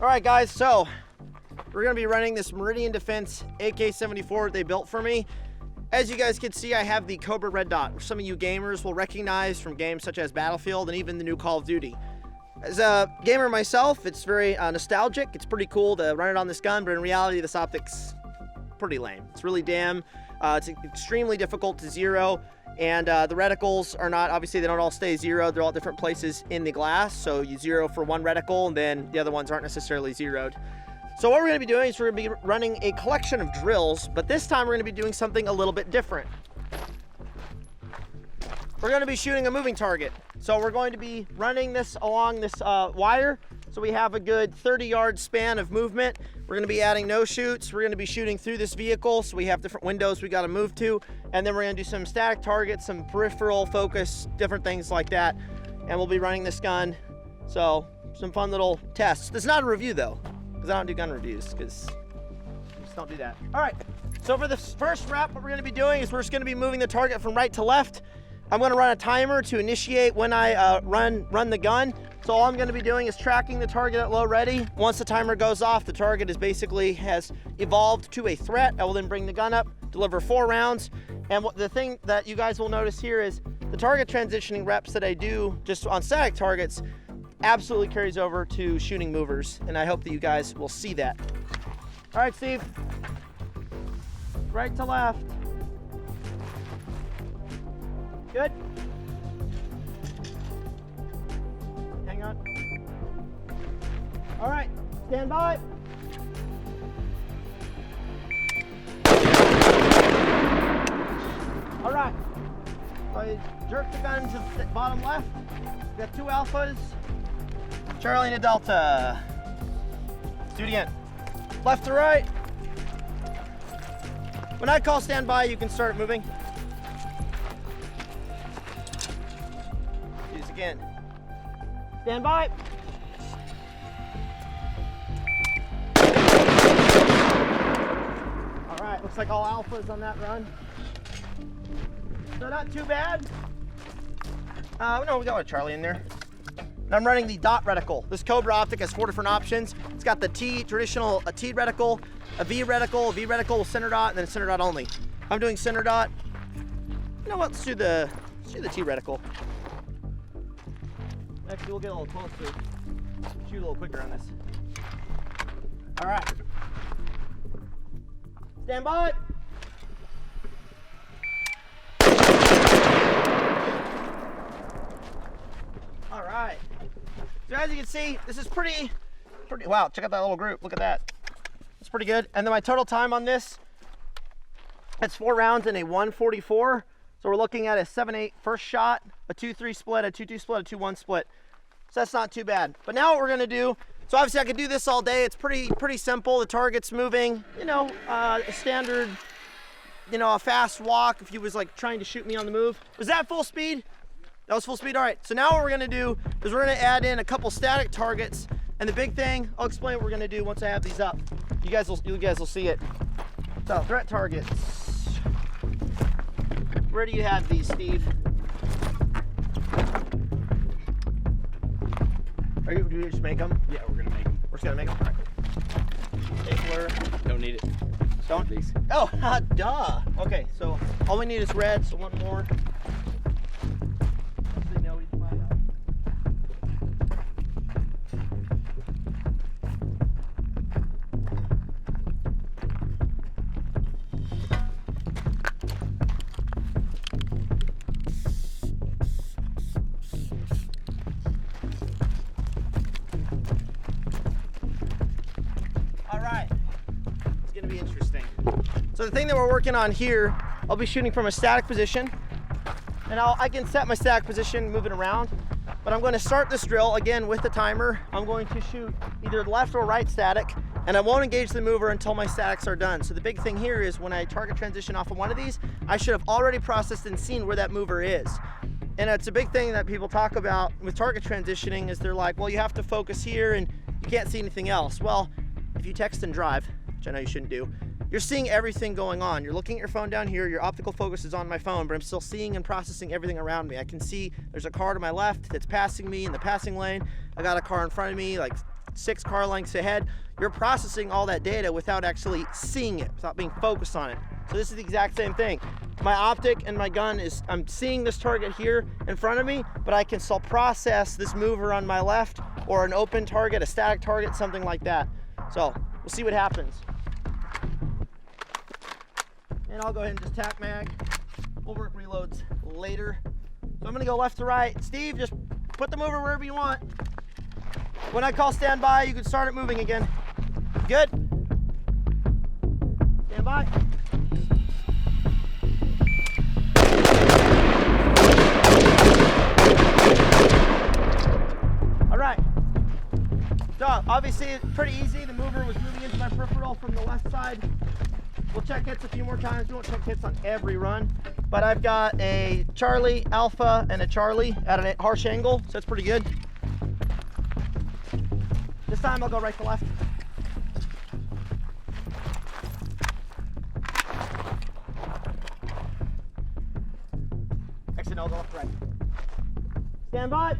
All right, guys, so we're gonna be running this Meridian Defense AK74 they built for me. As you guys can see, I have the Kobra red dot, which some of you gamers will recognize from games such as Battlefield and even the new Call of Duty. As a gamer myself, it's very nostalgic. It's pretty cool to run it on this gun, but in reality, this optic's pretty lame. It's really dim. It's extremely difficult to zero, and the reticles are not, obviously they don't all stay zero. They're all different places in the glass, so you zero for one reticle, and then the other ones aren't necessarily zeroed. So what we're gonna be doing is we're gonna be running a collection of drills, but this time we're gonna be doing something a little bit different. We're gonna be shooting a moving target. So we're going to be running this along this wire, so we have a good 30-yard span of movement. We're gonna be adding no shoots. We're gonna be shooting through this vehicle, so we have different windows we gotta move to, and then we're gonna do some static targets, some peripheral focus, different things like that, and we'll be running this gun. So some fun little tests. This is not a review though, because I don't do gun reviews, because I just don't do that. All right, so for the first rep, what we're gonna be doing is we're just gonna be moving the target from right to left. I'm gonna run a timer to initiate when I run the gun. So all I'm gonna be doing is tracking the target at low ready. Once the timer goes off, the target is basically has evolved to a threat. I will then bring the gun up, deliver 4 rounds. And the thing that you guys will notice here is the target transitioning reps that I do just on static targets absolutely carries over to shooting movers. And I hope that you guys will see that. All right, Steve. Right to left. Good. Hang on. All right, stand by. All right, so I jerk the gun to the bottom left. We got 2 alphas, Charlie and a Delta. Let's do it again. Left to right. When I call stand by, you can start moving. Again. Stand by. All right, looks like all alphas on that run. So not too bad. No, we got a Charlie in there. And I'm running the dot reticle. This Kobra optic has 4 different options. It's got the traditional T reticle, a V reticle with center dot, and then a center dot only. I'm doing center dot. You know what? Let's do the T reticle. Actually, we'll get a little closer. Shoot a little quicker on this. All right. Stand by. All right. So as you can see, this is pretty, wow, check out that little group. Look at that. It's pretty good. And then my total time on this, it's 4 rounds in a 1:44. So we're looking at a 7-8 first shot, a 2-3 split, a 2-2 split, a 2-1 split. So that's not too bad. But now what we're gonna do, so obviously I could do this all day. It's pretty simple. The target's moving, you know, a standard, you know, a fast walk if he was like trying to shoot me on the move. Was that full speed? That was full speed, all right. So now what we're gonna do is we're gonna add in a couple static targets. And the big thing, I'll explain what we're gonna do once I have these up. You guys will see it. So threat targets. Where do you have these, Steve? Do you just make them? Yeah, we're gonna make them. We're just gonna make them? All right. Stapler. Don't need it. Don't? These. Oh, duh. Okay, so all we need is red, so 1 more. So the thing that we're working on here, I'll be shooting from a static position, and I can set my static position, move it around, but I'm going to start this drill again with the timer. I'm going to shoot either left or right static, and I won't engage the mover until my statics are done. So the big thing here is when I target transition off of one of these, I should have already processed and seen where that mover is. And it's a big thing that people talk about with target transitioning is they're like, well, you have to focus here and you can't see anything else. Well, if you text and drive, which I know you shouldn't do, you're seeing everything going on. You're looking at your phone down here, your optical focus is on my phone, but I'm still seeing and processing everything around me. I can see there's a car to my left that's passing me in the passing lane. I got a car in front of me, like 6 car lengths ahead. You're processing all that data without actually seeing it, without being focused on it. So this is the exact same thing. My optic and my gun is, I'm seeing this target here in front of me, but I can still process this mover on my left or an open target, a static target, something like that. So we'll see what happens. And I'll go ahead and just tack mag. We'll work reloads later. So I'm gonna go left to right. Steve, just put the mover wherever you want. When I call stand by, you can start it moving again. Good? Stand by. All right. So obviously it's pretty easy. The mover was moving into my peripheral from the left side. We'll check hits a few more times. We won't check hits on every run, but I've got a Charlie, Alpha, and a Charlie at a harsh angle, so it's pretty good. This time I'll go right to left. Exit, I'll go left to right. Stand by.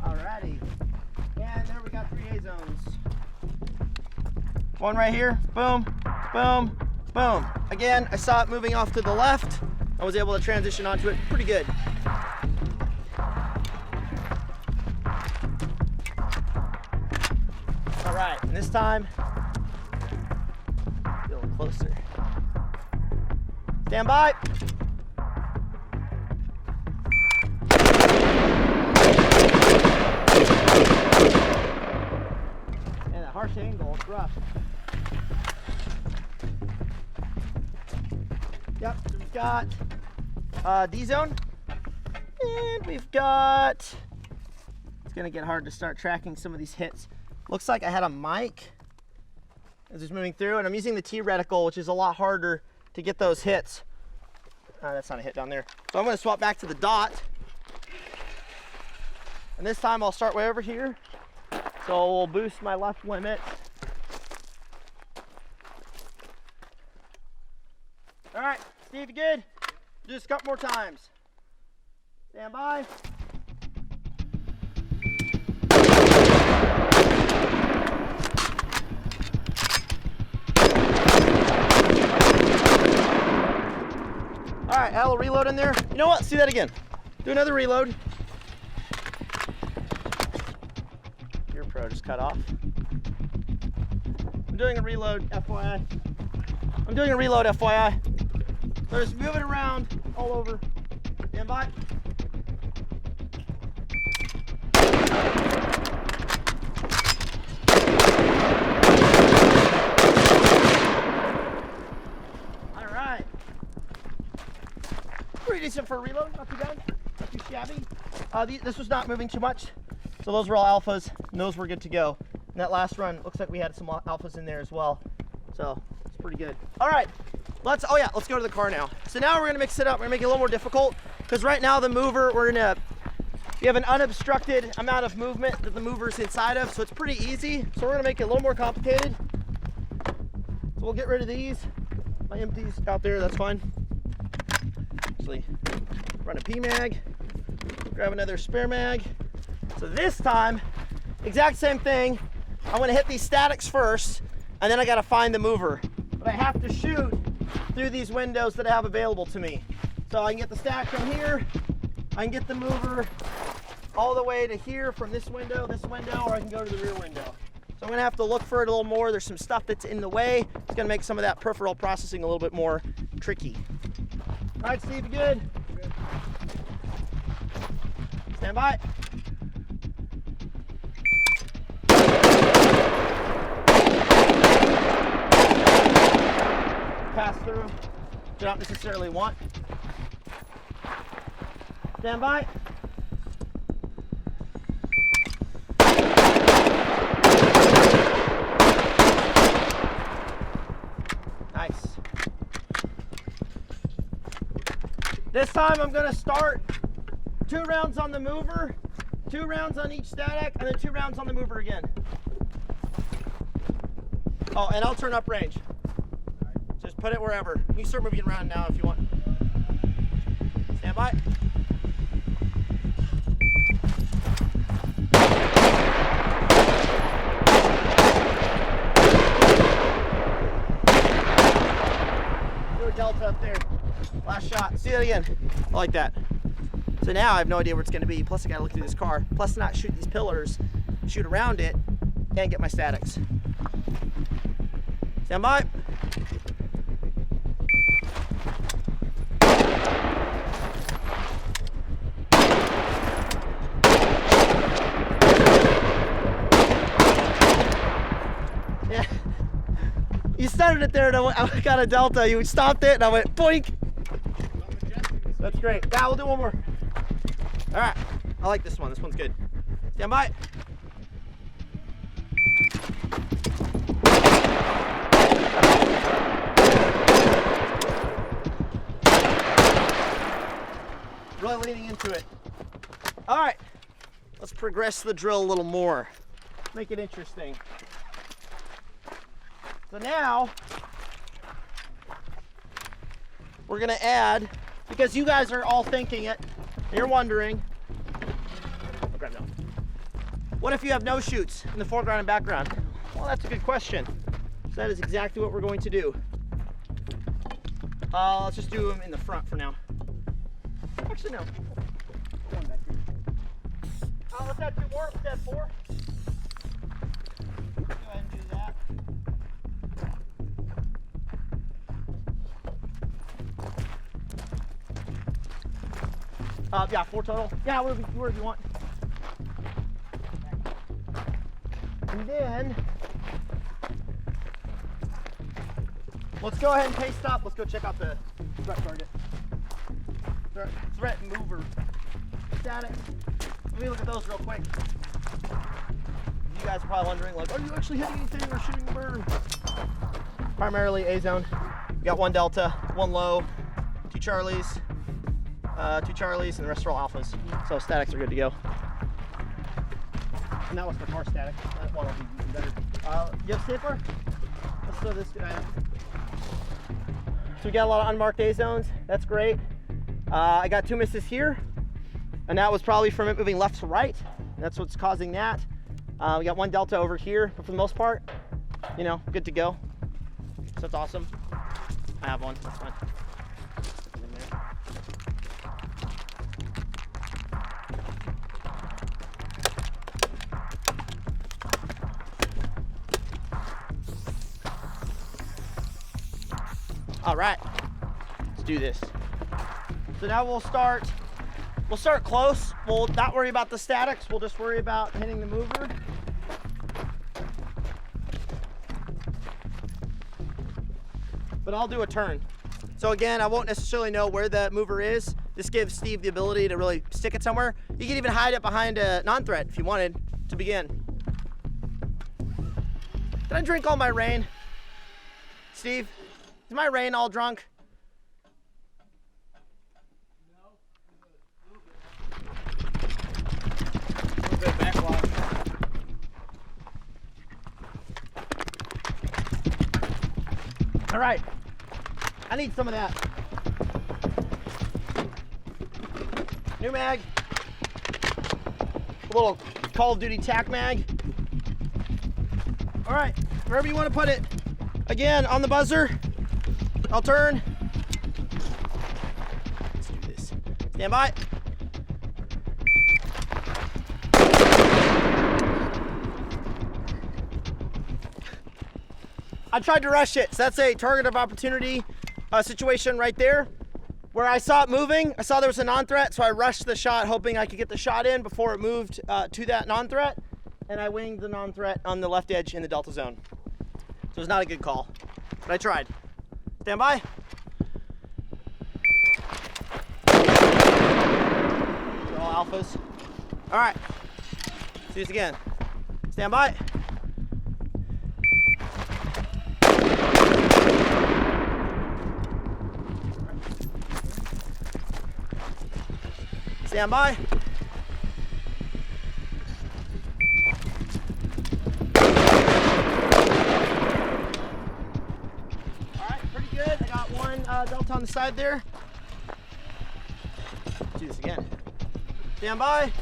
Alrighty. And there we got 3 A zones. One right here. Boom, boom, boom. Again, I saw it moving off to the left. I was able to transition onto it pretty good. All right, and this time, a little closer. Stand by. And a harsh angle, it's rough. Yep, so we've got D zone, and we've got, it's gonna get hard to start tracking some of these hits. Looks like I had a mic as it's moving through, and I'm using the T reticle, which is a lot harder to get those hits. That's not a hit down there. So I'm gonna swap back to the dot, and this time I'll start way over here. So we'll boost my left limit. All right, Steve, you good? Do this a couple more times. Stand by. All right, add a little reload in there. You know what? Let's do that again. Do another reload. Your pro just cut off. I'm doing a reload, FYI. I'm doing a reload, FYI. So just move it around all over. Stand by. All right. Pretty decent for a reload, not too bad, not too shabby. This was not moving too much, so those were all alphas, and those were good to go. And that last run, looks like we had some alphas in there as well, so it's pretty good. All right. Let's go to the car now. So now we're gonna mix it up. We're gonna make it a little more difficult because right now the mover, we have an unobstructed amount of movement that the mover's inside of, so it's pretty easy. So we're gonna make it a little more complicated. So we'll get rid of these. My empties out there, that's fine. Actually, run a PMag, grab another spare mag. So this time, exact same thing. I'm gonna hit these statics first, and then I gotta find the mover. But I have to shoot through these windows that I have available to me. So I can get the stack from here, I can get the mover all the way to here from this window, or I can go to the rear window. So I'm gonna have to look for it a little more. There's some stuff that's in the way. It's gonna make some of that peripheral processing a little bit more tricky. All right, Steve, you good? Good. Stand by. Pass through, you don't necessarily want. Stand by. Nice. This time I'm gonna start 2 rounds on the mover, 2 rounds on each static, and then 2 rounds on the mover again. Oh, and I'll turn up range. Just put it wherever. You can start moving around now if you want. Stand by. Do a delta up there. Last shot. See that again. I like that. So now I have no idea where it's going to be. Plus I got to look through this car. Plus not shoot these pillars, shoot around it, and get my statics. Stand by. Yeah. You started it there and I got a delta. You stopped it and I went boink. That's great. Yeah, we'll do one more. All right. I like this one. This one's good. Stand by. Really leaning into it. All right. Let's progress the drill a little more. Make it interesting. So now we're gonna add, because you guys are all thinking it, and you're wondering, I'll grab that one. What if you have no shoots in the foreground and background? Well, that's a good question. So that is exactly what we're going to do. Let's just do them in the front for now. Actually, no. One back here. Let's add 2 more. Let's add 4. Go ahead and do that. Yeah, 4 total. Yeah, wherever you want. And then, let's go ahead and pace stop. Let's go check out the threat target. Threat mover. Static. Let me look at those real quick. You guys are probably wondering, like, are you actually hitting anything or shooting the burn? Primarily A zone. We got 1 delta, 1 low, 2 Charlies. 2 Charlies, and the rest are all alphas. So statics are good to go. And that was the car static. That one will be even better. You have stapler? Let's throw this guy up. So we got a lot of unmarked A zones. That's great. I got 2 misses here, and that was probably from it moving left to right. That's what's causing that. We got 1 delta over here, but for the most part, you know, good to go. So that's awesome. I have 1. That's fine. All right, let's do this. So now we'll start close. We'll not worry about the statics. We'll just worry about hitting the mover. But I'll do a turn. So again, I won't necessarily know where the mover is. This gives Steve the ability to really stick it somewhere. You can even hide it behind a non-threat if you wanted to begin. Did I drink all my rain? Steve? Is my rain all drunk? No, a little bit backwash. All right, I need some of that. New mag, a little Call of Duty tac mag. All right, wherever you want to put it. Again, on the buzzer. I'll turn. Let's do this. Stand by. I tried to rush it, so that's a target of opportunity situation right there. Where I saw it moving, I saw there was a non-threat, so I rushed the shot hoping I could get the shot in before it moved to that non-threat, and I winged the non-threat on the left edge in the delta zone. So it's not a good call, but I tried. Stand by. They're all alphas. All right, let's do this again. Stand by. Stand by. All right, pretty good. delta on the side there. Let's do this again. Stand by.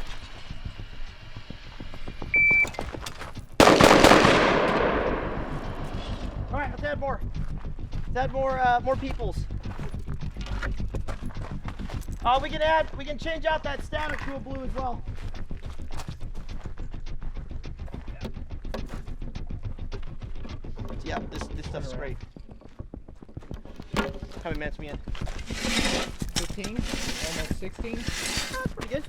All right, let's add more. Let's add more peoples. We can change out that static to a blue as well. Yeah, this stuff's great. How many minutes we in? 15, almost 16. That's pretty good.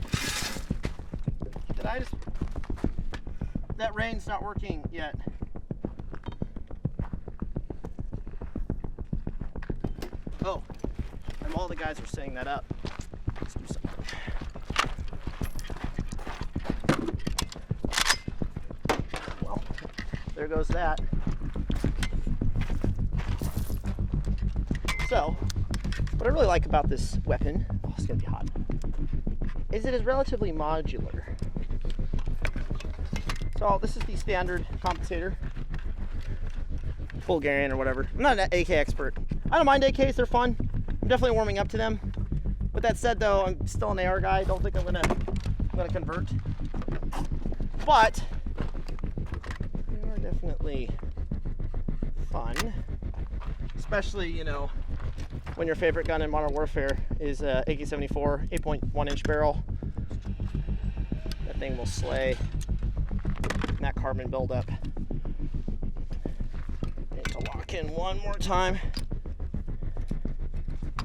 That rain's not working yet. Oh, and all the guys are setting that up. Let's do something. Well, there goes that. So, what I really like about this weapon, oh, it's gonna be hot, is it is relatively modular. So this is the standard compensator, Bulgarian or whatever. I'm not an AK expert. I don't mind AKs, they're fun. I'm definitely warming up to them. With that said though, I'm still an AR guy. I don't think I'm gonna convert. But they are definitely fun. Especially, you know, when your favorite gun in Modern Warfare is AK74, 8.1 inch barrel. That thing will slay. And that carbon buildup. Need to lock in one more time.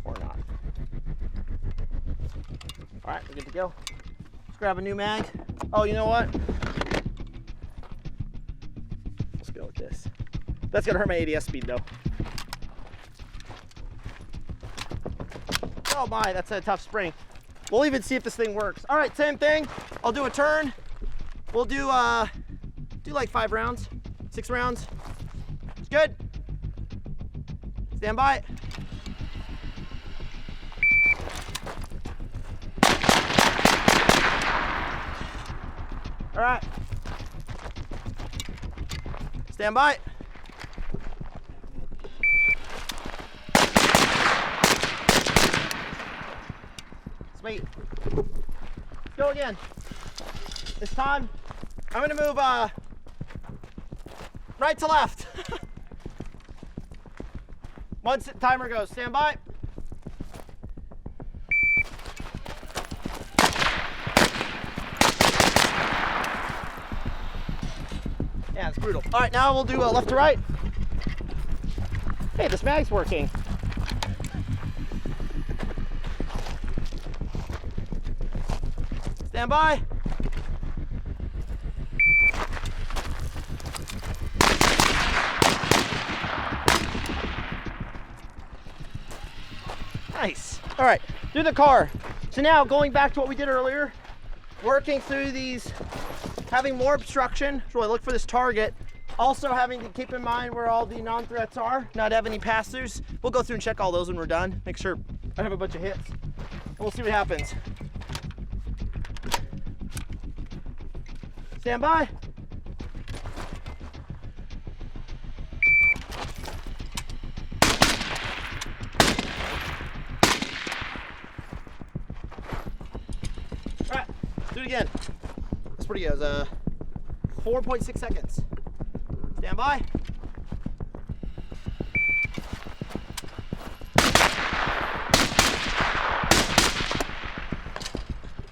Or not. Alright, we're good to go. Let's grab a new mag. Oh, you know what? Let's go with this. That's gonna hurt my ADS speed though. Oh my, that's a tough spring. We'll even see if this thing works. All right, same thing. I'll do a turn. We'll do like 5 rounds, 6 rounds. It's good. Stand by. All right. Stand by. Sweet. Let's go again. This time, I'm gonna move right to left. Once the timer goes, stand by. Yeah, it's brutal. All right, now we'll do left to right. Hey, this mag's working. Stand by. Nice. All right, through the car. So now going back to what we did earlier, working through these, having more obstruction. So I look for this target. Also having to keep in mind where all the non-threats are, not have any pass-throughs. We'll go through and check all those when we're done. Make sure I have a bunch of hits. And we'll see what happens. Stand by. All right, let's do it again. That's pretty good. It was 4.6 seconds. Stand by.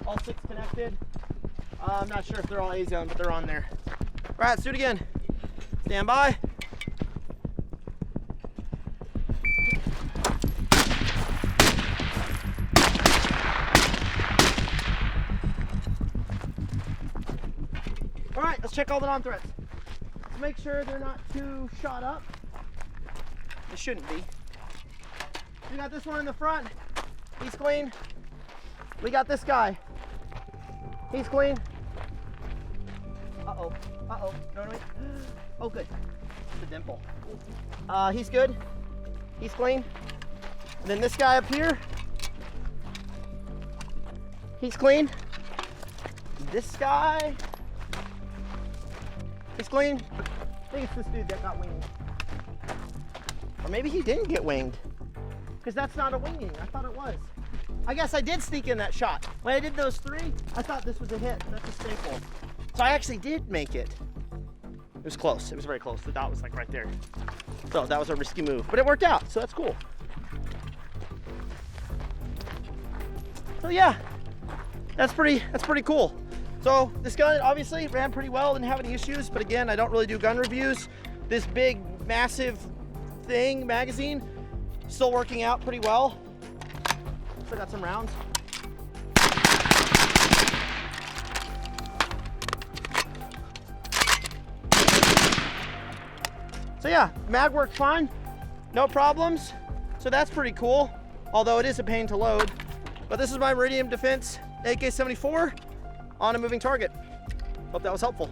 All 6 connected. I'm not sure if they're all A-zone, but they're on there. All right, let's do it again. Stand by. All right, let's check all the non-threats. Let's make sure they're not too shot up. They shouldn't be. We got this one in the front. He's clean. We got this guy. He's clean. Uh-oh. Uh-oh. No, wait. Oh, good. It's a dimple. He's good. He's clean. And then this guy up here. He's clean. This guy. He's clean. I think it's this dude that got winged. Or maybe he didn't get winged. because that's not a winging. I thought it was. I guess I did sneak in that shot. When I did those 3, I thought this was a hit. That's a staple. So I actually did make it. It was close. It was very close. The dot was like right there. So that was a risky move, but it worked out. So that's cool. So yeah, that's pretty cool. So this gun obviously ran pretty well, didn't have any issues, but again, I don't really do gun reviews. This big, massive thing, magazine, still working out pretty well. Still got some rounds. So yeah, mag worked fine, no problems. So that's pretty cool, although it is a pain to load. But this is my Meridian Defense AK74 on a moving target. Hope that was helpful.